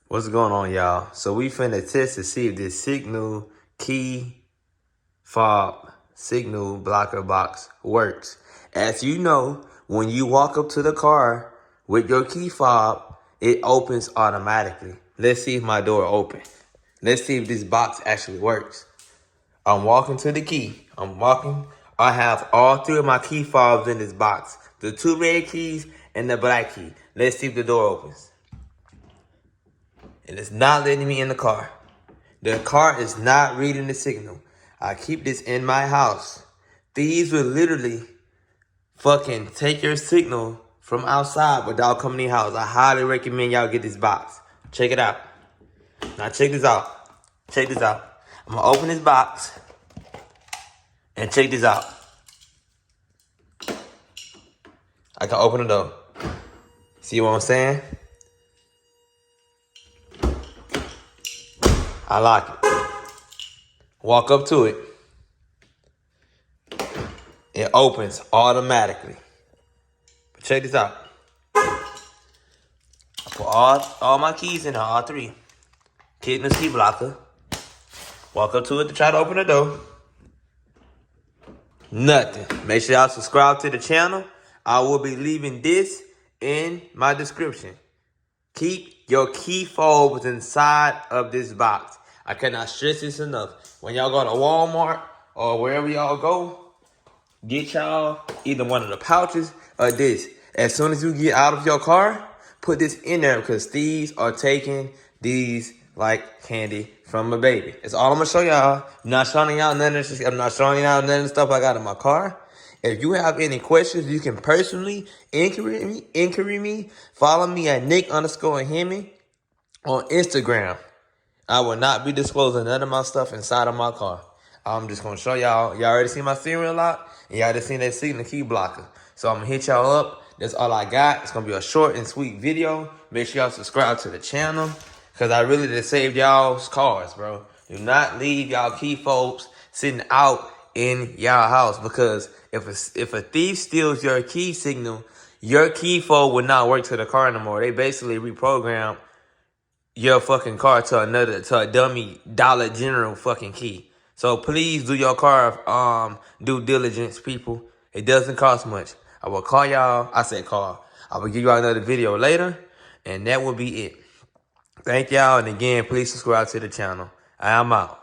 What's going on, y'all? So we finna test to see if this signal key fob signal blocker box works. As you know, when you walk up to the car with your key fob, it opens automatically. Let's see if my door open. Let's see if this box actually works. I'm walking to the key. I have all three of my key fobs in this box. The two red keys and the black key. Let's see if the door opens. And it's not letting me in the car. The car is not reading the signal. I keep this in my house. Thieves will literally fucking take your signal from outside without coming in your house. I highly recommend y'all get this box. Check it out. Now check this out. Check this out. I'm gonna open this box and check this out. I can open the door. See what I'm saying? I lock it. Walk up to it. It opens automatically. But check this out. I put all my keys in there, all three. Kid in the key blocker. Walk up to it to try to open the door. Nothing. Make sure y'all subscribe to the channel. I will be leaving this in my description. Keep your key fobs inside of this box. I cannot stress this enough. When y'all go to Walmart or wherever y'all go, get y'all either one of the pouches or this. As soon as you get out of your car, put this in there because thieves are taking these like candy from a baby. That's all I'm gonna show y'all. I'm not showing y'all none of the stuff I got in my car. If you have any questions, you can personally inquiry me. Follow me at Nick_Hemi on Instagram. I will not be disclosing none of my stuff inside of my car. I'm just gonna show y'all. Y'all already seen my steering wheel lock, and y'all already seen that signal key blocker. So I'm gonna hit y'all up. That's all I got. It's gonna be a short and sweet video. Make sure y'all subscribe to the channel, cause I really just saved y'all's cars, bro. Do not leave y'all key fobs sitting out in y'all house, because if a thief steals your key signal, your key fob will not work to the car anymore. They basically reprogram your fucking car to a dummy Dollar General fucking key. So please do your car due diligence, people. It doesn't cost much. I will call y'all. I will give y'all another video later, and that will be it. Thank y'all, and again, please subscribe to the channel. I am out.